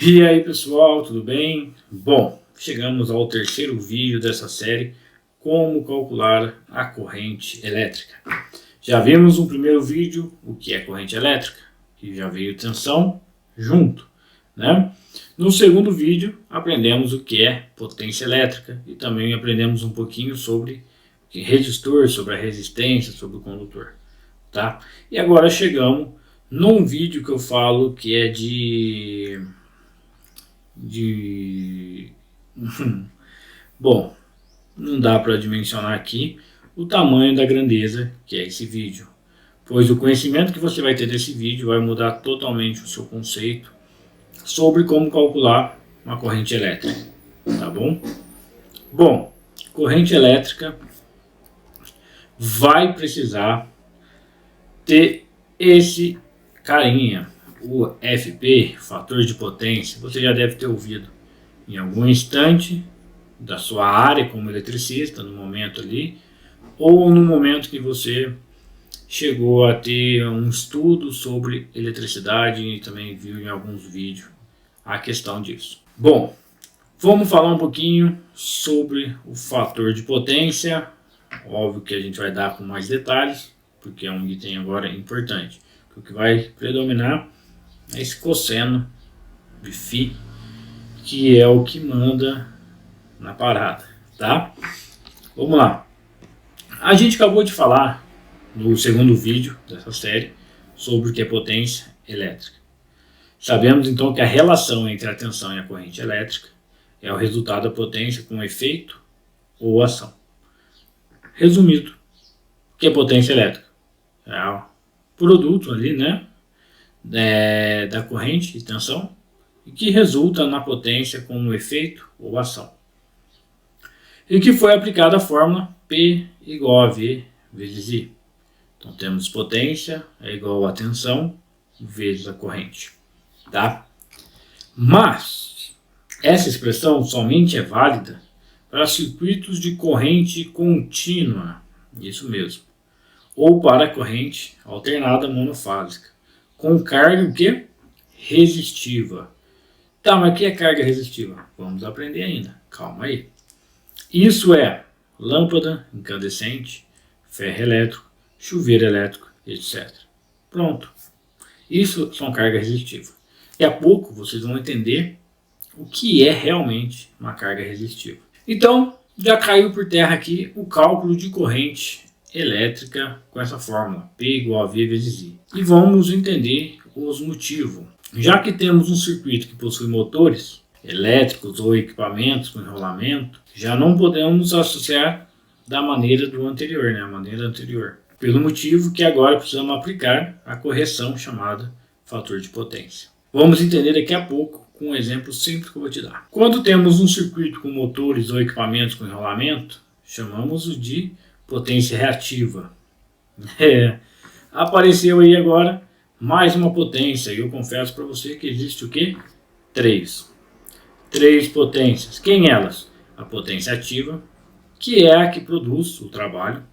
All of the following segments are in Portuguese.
E aí pessoal, tudo bem? Bom, chegamos ao terceiro vídeo dessa série, como calcular a corrente elétrica. Já vimos no primeiro vídeo o que é corrente elétrica, que já veio tensão junto, né? No segundo vídeo aprendemos o que é potência elétrica e também aprendemos um pouquinho sobre resistor, sobre a resistência, sobre o condutor, tá? E agora chegamos num vídeo que eu falo que é bom, não dá para dimensionar aqui o tamanho da grandeza que é esse vídeo, pois o conhecimento que você vai ter desse vídeo vai mudar totalmente o seu conceito sobre como calcular uma corrente elétrica, tá bom? Bom, corrente elétrica vai precisar ter esse carinha, o FP, fator de potência. Você já deve ter ouvido em algum instante da sua área como eletricista, no momento ali, ou no momento que você chegou a ter um estudo sobre eletricidade e também viu em alguns vídeos a questão disso. Bom, vamos falar um pouquinho sobre o fator de potência. Óbvio que a gente vai dar com mais detalhes, porque é um item agora importante. O que vai predominar é esse cosseno de φ, que é o que manda na parada, tá? Vamos lá. A gente acabou de falar no segundo vídeo dessa série sobre o que é potência elétrica. Sabemos então que a relação entre a tensão e a corrente elétrica é o resultado da potência com efeito ou ação. Resumido, o que é potência elétrica? É o produto ali, né, da corrente de tensão e que resulta na potência como efeito ou ação. E que foi aplicada a fórmula P igual a V vezes I. Então temos potência é igual a tensão vezes a corrente, tá? Mas essa expressão somente é válida para circuitos de corrente contínua, isso mesmo, ou para corrente alternada monofásica, com carga o quê? Resistiva. Tá, mas o que é carga resistiva? Vamos aprender ainda, calma aí. Isso é lâmpada incandescente, ferro elétrico, chuveiro elétrico, etc. Pronto. Isso são cargas resistivas. Daqui a pouco vocês vão entender o que é realmente uma carga resistiva. Então, já caiu por terra aqui o cálculo de corrente elétrica com essa fórmula, P igual a V vezes I. E vamos entender os motivos. Já que temos um circuito que possui motores elétricos ou equipamentos com enrolamento, já não podemos associar da maneira do anterior, né? A maneira anterior. Pelo motivo que agora precisamos aplicar a correção chamada fator de potência. Vamos entender daqui a pouco com um exemplo simples que eu vou te dar. Quando temos um circuito com motores ou equipamentos com enrolamento, chamamos-o de potência reativa. Apareceu aí agora mais uma potência, e eu confesso para você que existe o quê? Três potências. Quem elas? A potência ativa, que é a que produz o trabalho.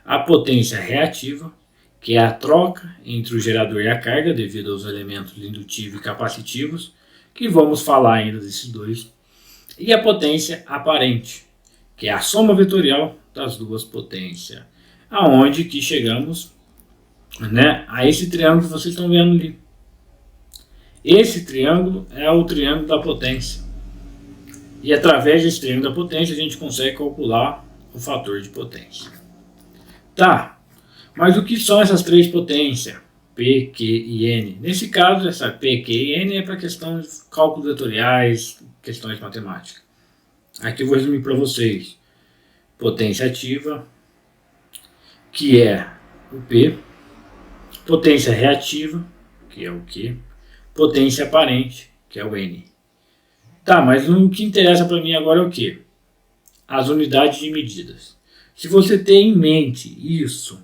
A potência reativa, que é a troca entre o gerador e a carga devido aos elementos indutivos e capacitivos, que vamos falar ainda desses dois. E a potência aparente, que é a soma vetorial das duas potências. Aonde que chegamos, né, a esse triângulo que vocês estão vendo ali. Esse triângulo é o triângulo da potência. E através desse triângulo da potência a gente consegue calcular o fator de potência. Tá, mas o que são essas três potências? P, Q e N. Nesse caso, essa P, Q e N é para questões de cálculos vetoriais, questões matemáticas. Aqui eu vou resumir para vocês. Potência ativa, que é o P. Potência reativa, que é o Q. Potência aparente, que é o N. Tá, mas o que interessa para mim agora é o quê? As unidades de medidas. Se você tem em mente isso,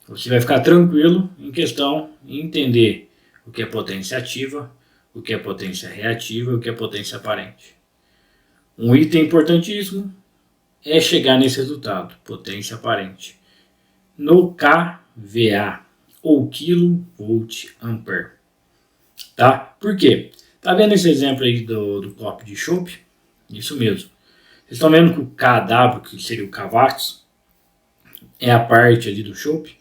você vai ficar tranquilo em questão de entender o que é potência ativa, o que é potência reativa e o que é potência aparente. Um item importantíssimo é chegar nesse resultado, potência aparente, no kVA, ou kV-ampere. Tá? Por quê? Tá vendo esse exemplo aí do copo de chopp? Isso mesmo. Vocês estão vendo que o kW, que seria o kW, é a parte ali do chopp.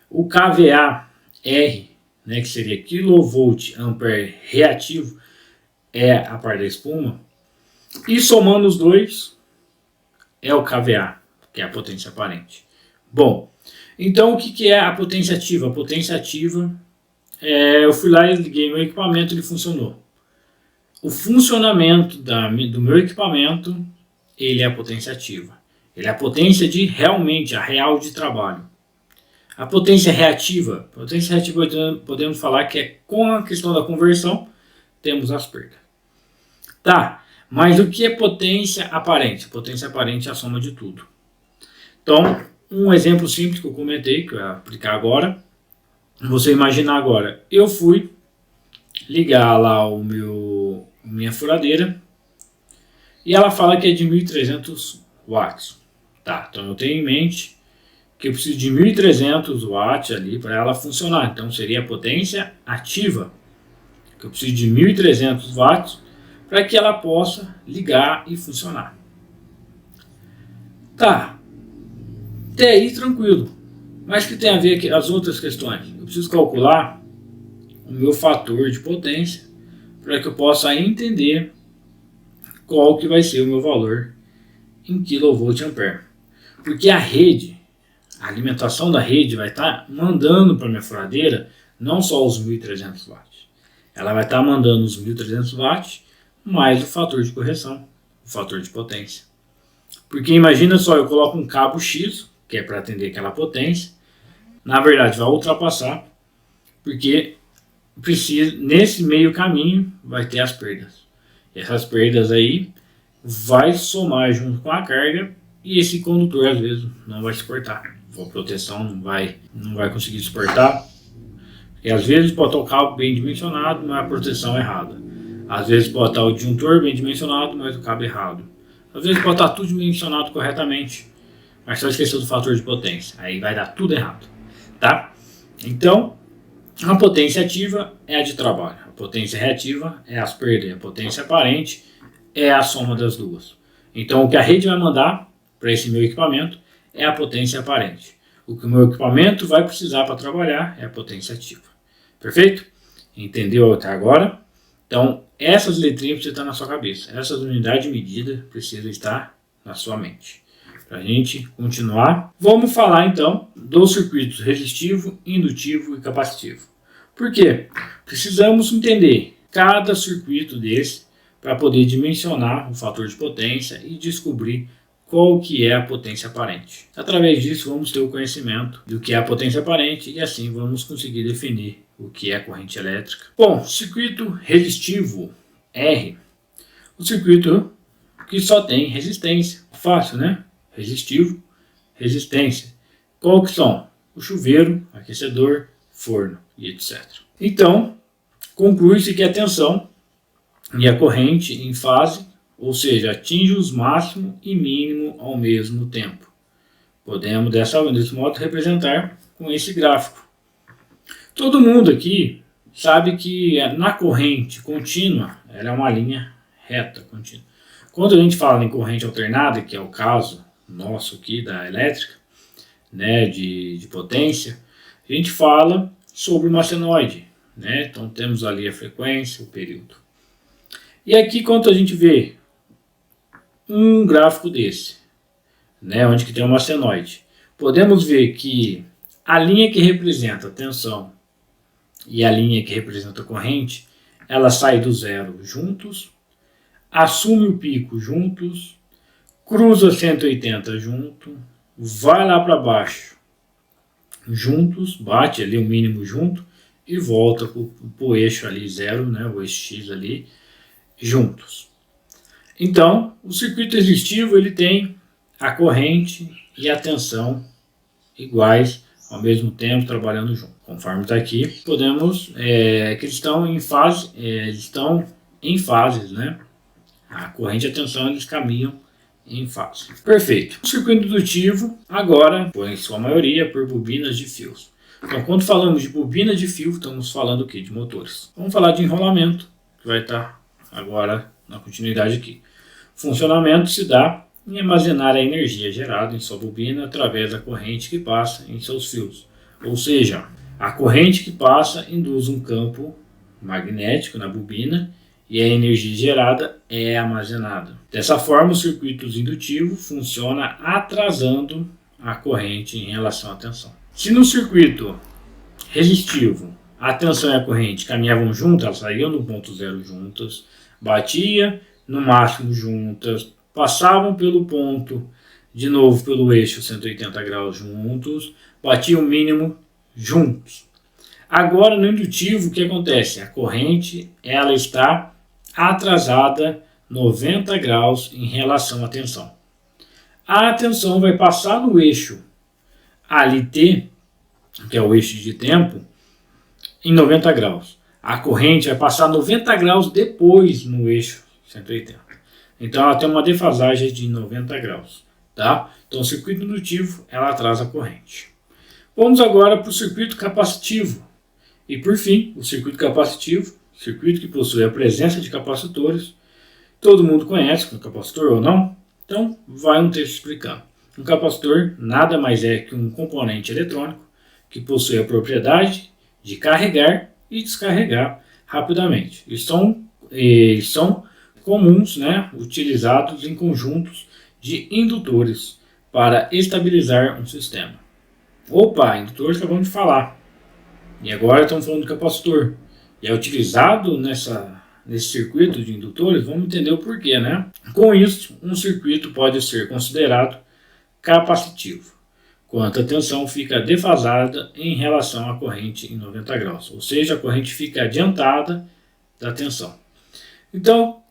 O kVAR, né, que seria kV ampere reativo, é a parte da espuma. E somando os dois, é o kVA, que é a potência aparente. Bom, então o que é a potência ativa? A potência ativa, eu fui lá e liguei meu equipamento e ele funcionou. O funcionamento do meu equipamento, ele é a potência ativa. Ele é a potência de realmente, a real de trabalho. A potência reativa podemos falar que é com a questão da conversão, temos as perdas. Tá, mas o que é potência aparente? Potência aparente é a soma de tudo. Então, um exemplo simples que eu comentei, que eu vou aplicar agora. Você imaginar agora, eu fui ligar lá minha furadeira e ela fala que é de 1.300 watts. Tá, então eu tenho em mente que eu preciso de 1.300 watts ali para ela funcionar. Então seria a potência ativa, que eu preciso de 1.300 watts para que ela possa ligar e funcionar. Tá, até aí tranquilo. Mas que tem a ver com as outras questões? Eu preciso calcular o meu fator de potência para que eu possa entender qual que vai ser o meu valor em kVA. Porque a rede, a alimentação da rede vai estar mandando para a minha furadeira não só os 1.300 watts. Ela vai estar mandando os 1.300 watts mais o fator de correção, o fator de potência. Porque imagina só, eu coloco um cabo X, que é para atender aquela potência, na verdade vai ultrapassar, porque nesse meio caminho vai ter as perdas. E essas perdas aí vai somar junto com a carga e esse condutor às vezes não vai suportar. A proteção não vai conseguir suportar. E às vezes pode estar o cabo bem dimensionado, mas a proteção errada. Às vezes pode estar o disjuntor bem dimensionado, mas o cabo errado. Às vezes pode estar tudo dimensionado corretamente, mas só esqueceu do fator de potência. Aí vai dar tudo errado. Tá? Então, a potência ativa é a de trabalho. A potência reativa é as perdas. A potência aparente é a soma das duas. Então, o que a rede vai mandar para esse meu equipamento é a potência aparente. O que o meu equipamento vai precisar para trabalhar é a potência ativa. Perfeito? Entendeu até agora? Então, essas letrinhas precisam estar na sua cabeça. Essas unidades de medida precisam estar na sua mente. Para a gente continuar, vamos falar então dos circuitos resistivo, indutivo e capacitivo. Por quê? Precisamos entender cada circuito desse para poder dimensionar o fator de potência e descobrir qual que é a potência aparente. Através disso vamos ter o conhecimento do que é a potência aparente e assim vamos conseguir definir o que é a corrente elétrica. Bom, circuito resistivo R, o circuito que só tem resistência. Fácil, né? Resistivo, resistência. Qual que são? O chuveiro, aquecedor, forno e etc. Então, conclui-se que a tensão e a corrente em fase, ou seja, atinge os máximo e mínimo ao mesmo tempo. Podemos desse modo representar com esse gráfico. Todo mundo aqui sabe que na corrente contínua ela é uma linha reta contínua. Quando a gente fala em corrente alternada, que é o caso nosso aqui da elétrica, né, de potência, a gente fala sobre uma senoide, né? Então temos ali a frequência, o período. E aqui quando a gente vê um gráfico desse, né, onde que tem uma senoide, podemos ver que a linha que representa a tensão e a linha que representa a corrente, ela sai do zero juntos, assume o pico juntos, cruza 180 junto, vai lá para baixo juntos, bate ali o mínimo junto e volta para o eixo ali zero, né, o eixo X ali, juntos. Então, o circuito resistivo ele tem a corrente e a tensão iguais ao mesmo tempo trabalhando junto. Conforme está aqui, podemos que eles estão em fase, em fases, né? A corrente e a tensão eles caminham em fase. Perfeito. O circuito indutivo agora, em sua maioria, por bobinas de fios. Então, quando falamos de bobina de fio, estamos falando o quê? De motores. Vamos falar de enrolamento. que vai estar agora na continuidade aqui. O funcionamento se dá em armazenar a energia gerada em sua bobina através da corrente que passa em seus fios. Ou seja, a corrente que passa induz um campo magnético na bobina e a energia gerada é armazenada. Dessa forma, o circuito indutivo funciona atrasando a corrente em relação à tensão. Se no circuito resistivo a tensão e a corrente caminhavam juntas, elas saíam no ponto zero juntas, batia no máximo juntas, passavam pelo ponto, de novo pelo eixo 180 graus juntos, batiam o mínimo juntos. Agora no indutivo o que acontece? A corrente ela está atrasada 90 graus em relação à tensão. A tensão vai passar no eixo ali T, que é o eixo de tempo, em 90 graus. A corrente vai passar 90 graus depois no eixo 180. Então ela tem uma defasagem de 90 graus. Tá? Então o circuito indutivo ela atrasa a corrente. Vamos agora para o circuito capacitivo. E por fim, o circuito capacitivo, circuito que possui a presença de capacitores. Todo mundo conhece como capacitor ou não? Então vai um texto explicando. Um capacitor nada mais é que um componente eletrônico que possui a propriedade de carregar e descarregar rapidamente. E são comuns, né, utilizados em conjuntos de indutores para estabilizar um sistema. Opa, indutor acabamos de falar. E agora estamos falando de capacitor. E é utilizado nesse circuito de indutores, vamos entender o porquê, né? Com isso, um circuito pode ser considerado capacitivo, quando a tensão fica defasada em relação à corrente em 90 graus, ou seja, a corrente fica adiantada da tensão. Então,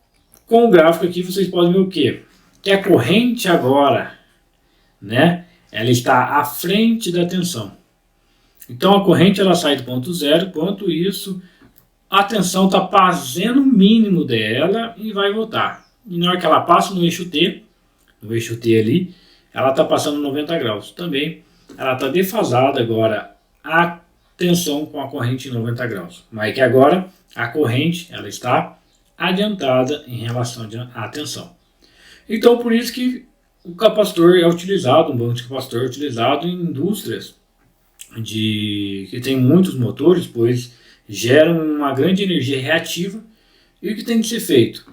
com o gráfico aqui vocês podem ver o quê? Que a corrente agora, né, ela está à frente da tensão. Então a corrente ela sai do ponto zero, enquanto isso a tensão está fazendo o mínimo dela e vai voltar. E na hora que ela passa no eixo T ali, ela está passando 90 graus. Também ela está defasada agora a tensão com a corrente em 90 graus. Mas que agora a corrente ela está adiantada em relação à tensão. Então por isso que o capacitor é utilizado, um banco de capacitor é utilizado em indústrias que tem muitos motores, pois geram uma grande energia reativa. E o que tem que ser feito?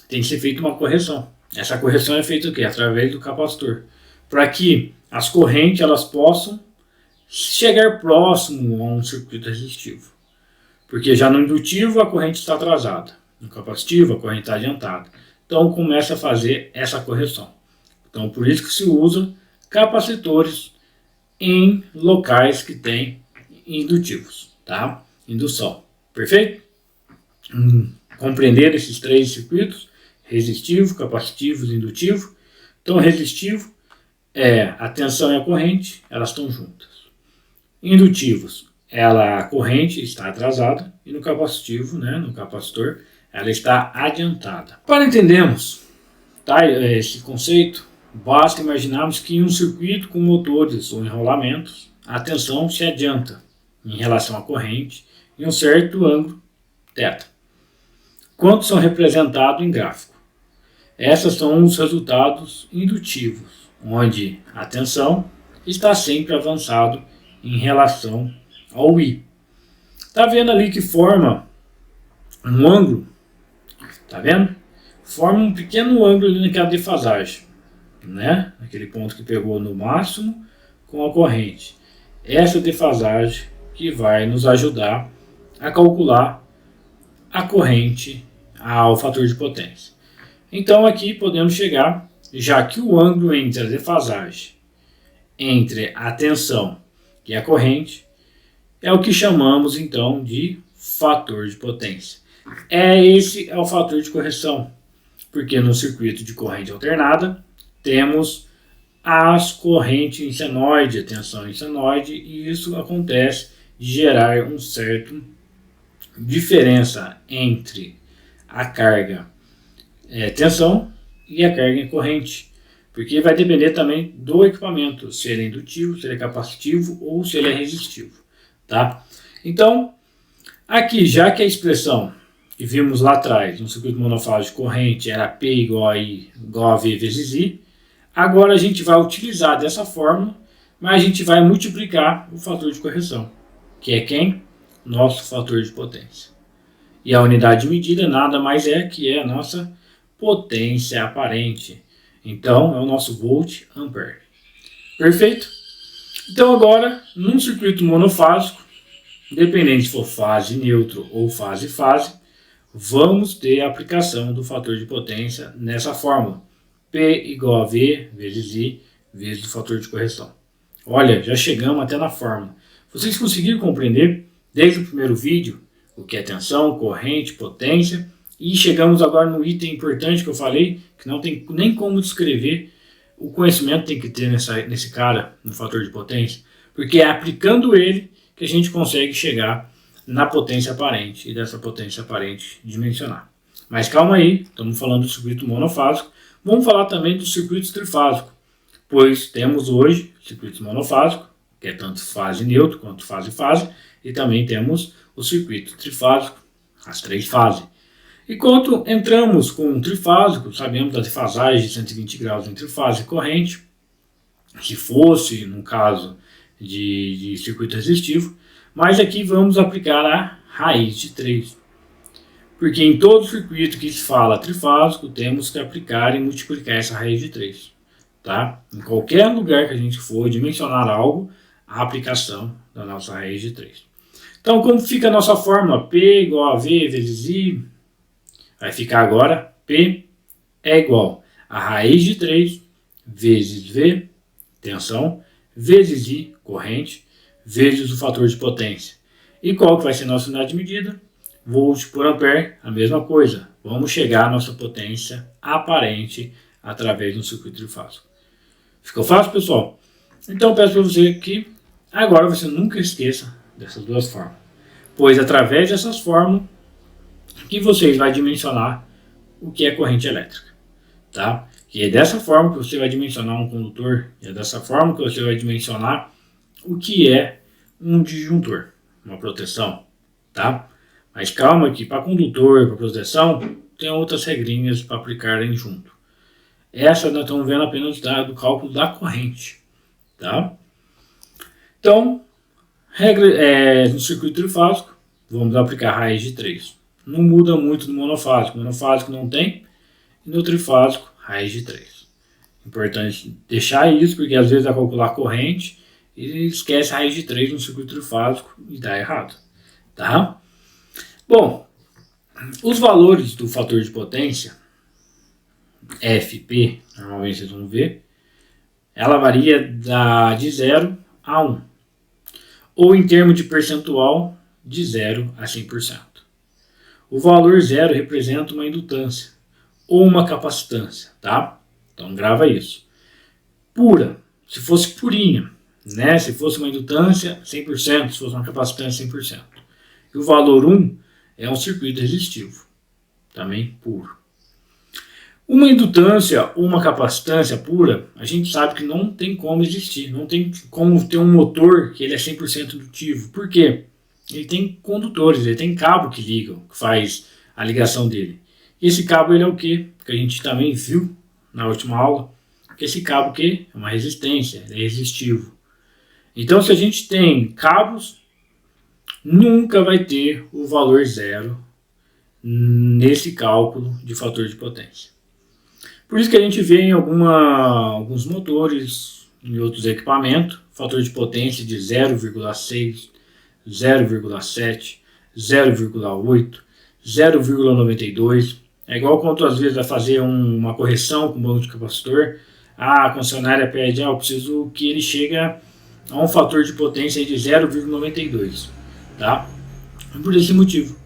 Tem que ser feita uma correção. Essa correção é feita o quê? Através do capacitor, para que as correntes elas possam chegar próximo a um circuito resistivo. Porque já no indutivo a corrente está atrasada, no capacitivo a corrente está adiantada. Então começa a fazer essa correção. Então por isso que se usa capacitores em locais que tem indutivos, tá? Indução, perfeito? Compreender esses três circuitos: resistivo, capacitivo e indutivo. Então resistivo é a tensão e a corrente, elas estão juntas. Indutivos, a corrente está atrasada, e no capacitivo, né, no capacitor, ela está adiantada. Para entendermos, tá, esse conceito, basta imaginarmos que em um circuito com motores ou enrolamentos, a tensão se adianta em relação à corrente em um certo ângulo θ. Quantos são representados em gráfico? Esses são os resultados indutivos, onde a tensão está sempre avançado em relação ao I. Está vendo ali que forma um ângulo? Está vendo? Forma um pequeno ângulo ali naquela defasagem, né? Aquele ponto que pegou no máximo com a corrente. Essa defasagem que vai nos ajudar a calcular a corrente ao fator de potência. Então aqui podemos chegar, já que o ângulo entre a defasagem entre a tensão e a corrente é o que chamamos então de fator de potência. Esse é o fator de correção, porque no circuito de corrente alternada temos as correntes em senoide, a tensão em senoide, e isso acontece de gerar um certo diferença entre a carga tensão e a carga em corrente, porque vai depender também do equipamento, se ele é indutivo, se ele é capacitivo ou se ele é resistivo, tá? Então, aqui, já que a expressão e vimos lá atrás, no circuito monofásico corrente era P igual a V vezes I, agora a gente vai utilizar dessa fórmula, mas a gente vai multiplicar o fator de correção, que é quem? Nosso fator de potência. E a unidade de medida nada mais é que a nossa potência aparente. Então, é o nosso volt ampere. Perfeito? Então, agora, num circuito monofásico, independente se for fase neutro ou fase-fase, vamos ter a aplicação do fator de potência nessa fórmula. P igual a V vezes I vezes o fator de correção. Olha, já chegamos até na fórmula. Vocês conseguiram compreender desde o primeiro vídeo o que é tensão, corrente, potência, e chegamos agora no item importante que eu falei, que não tem nem como descrever o conhecimento que tem que ter nesse cara, no fator de potência, porque é aplicando ele que a gente consegue chegar na potência aparente e dessa potência aparente dimensionar. Mas calma aí, estamos falando do circuito monofásico, vamos falar também do circuito trifásico, pois temos hoje circuitos monofásicos, que é tanto fase neutro quanto fase-fase, e também temos o circuito trifásico, as 3 fases. E quando entramos com um trifásico, sabemos da defasagem de 120 graus entre fase e corrente, se fosse, no caso de circuito resistivo, mas aqui vamos aplicar a raiz de 3. Porque em todo circuito que se fala trifásico, temos que aplicar e multiplicar essa raiz de 3. Tá? Em qualquer lugar que a gente for dimensionar algo, a aplicação da nossa raiz de 3. Então, como fica a nossa fórmula? P igual a V vezes I. Vai ficar agora P é igual a raiz de 3 vezes V, tensão, vezes I, corrente, vezes o fator de potência. E qual que vai ser a nossa unidade de medida? Volt por ampere, a mesma coisa. Vamos chegar à nossa potência aparente através de um circuito trifásico. Ficou fácil, pessoal? Então, peço para você que agora você nunca esqueça dessas 2 fórmulas. Pois através dessas fórmulas que vocês vão dimensionar o que é corrente elétrica. Tá? E é dessa forma que você vai dimensionar um condutor, é dessa forma que você vai dimensionar o que é um disjuntor, uma proteção. Tá? Mas calma que para condutor, para proteção, tem outras regrinhas para aplicarem junto. Essa nós estamos vendo apenas do cálculo da corrente. Tá? Então, no circuito trifásico, vamos aplicar a raiz de 3. Não muda muito no monofásico. No monofásico não tem. E no trifásico, raiz de 3. Importante deixar isso, porque às vezes vai calcular a corrente e esquece a raiz de 3 no circuito trifásico e dá errado. Tá? Bom, os valores do fator de potência, FP, normalmente vocês vão ver, ela varia de 0 a 1. Ou em termos de percentual, de 0 a 100%. O valor 0 representa uma indutância ou uma capacitância, tá? Então grava isso. Pura, se fosse purinha, né? Se fosse uma indutância, 100%, se fosse uma capacitância, 100%. E o valor 1 é um circuito resistivo, também puro. Uma indutância ou uma capacitância pura, a gente sabe que não tem como existir, não tem como ter um motor que ele é 100% indutivo. Por quê? Ele tem condutores, ele tem cabo que liga, que faz a ligação dele. E esse cabo ele é o quê? Que a gente também viu na última aula, que esse cabo que é uma resistência, ele é resistivo. Então se a gente tem cabos, nunca vai ter o valor 0 nesse cálculo de fator de potência. Por isso que a gente vê em alguns motores, em outros equipamentos, fator de potência de 0,6, 0,7, 0,8, 0,92. É igual quando às vezes vai fazer uma correção com o banco de capacitor. A concessionária pede, eu preciso que ele chegue a um fator de potência de 0,92. Tá? Por esse motivo.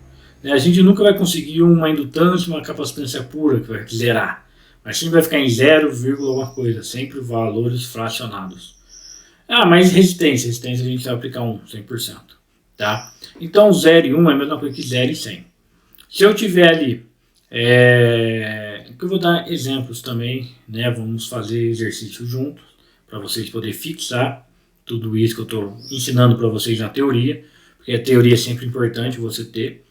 A gente nunca vai conseguir uma indutância, uma capacitância pura que vai zerar. Mas sempre vai ficar em 0, alguma coisa, sempre valores fracionados. Mas resistência a gente vai aplicar 100%. Tá? Então 0 e 1 é a mesma coisa que 0 e 100. Se eu tiver ali, eu vou dar exemplos também, né? Vamos fazer exercício juntos, para vocês poderem fixar tudo isso que eu estou ensinando para vocês na teoria, porque a teoria é sempre importante você ter.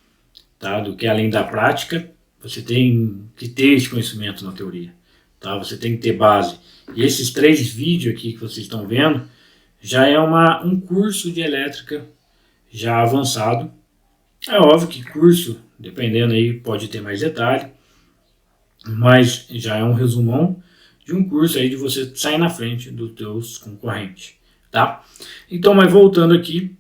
tá? Do que além da prática, você tem que ter esse conhecimento na teoria, tá? Você tem que ter base. E esses 3 vídeos aqui que vocês estão vendo já é um curso de elétrica já avançado. É óbvio que curso, dependendo aí, pode ter mais detalhe, mas já é um resumão de um curso aí de você sair na frente dos teus concorrentes, tá? Então, mas voltando aqui,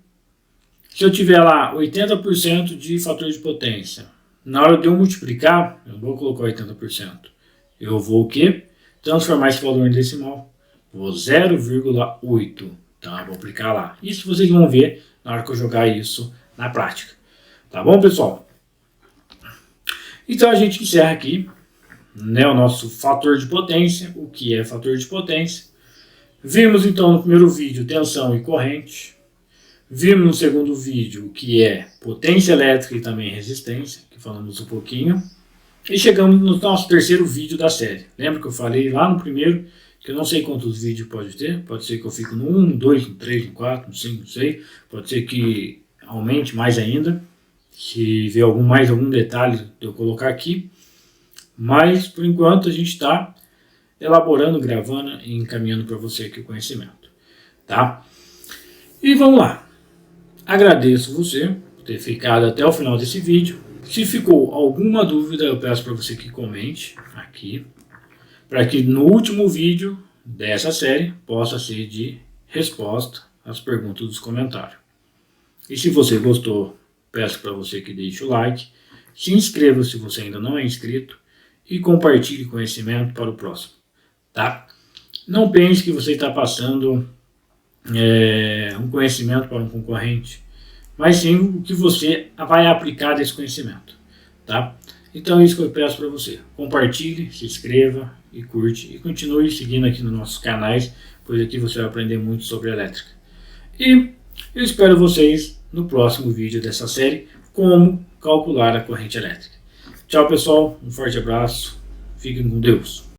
se eu tiver lá 80% de fator de potência, na hora de eu multiplicar, eu não vou colocar 80%, eu vou o quê? Transformar esse valor em decimal, vou 0,8, tá? Vou aplicar lá. Isso vocês vão ver na hora que eu jogar isso na prática, tá bom, pessoal? Então a gente encerra aqui, né, o nosso fator de potência. O que é fator de potência? Vimos então no primeiro vídeo tensão e corrente. Vimos no segundo vídeo o que é potência elétrica e também resistência, que falamos um pouquinho. E chegamos no nosso terceiro vídeo da série. Lembra que eu falei lá no primeiro, que eu não sei quantos vídeos pode ter. Pode ser que eu fique no 1, no 2, no 3, no 4, no 5, não sei. Pode ser que aumente mais ainda, se ver mais algum detalhe eu colocar aqui. Mas, por enquanto, a gente está elaborando, gravando e encaminhando para você aqui o conhecimento, tá? E vamos lá. Agradeço você por ter ficado até o final desse vídeo. Se ficou alguma dúvida, eu peço para você que comente aqui, para que no último vídeo dessa série possa ser de resposta às perguntas dos comentários. E se você gostou, peço para você que deixe o like, se inscreva se você ainda não é inscrito e compartilhe conhecimento para o próximo, tá? Não pense que você está passando um conhecimento para um concorrente, mas sim o que você vai aplicar desse conhecimento, tá? Então é isso que eu peço para você. Compartilhe, se inscreva e curte e continue seguindo aqui nos nossos canais, pois aqui você vai aprender muito sobre elétrica. E eu espero vocês no próximo vídeo dessa série, como calcular a corrente elétrica. Tchau, pessoal, um forte abraço, fiquem com Deus.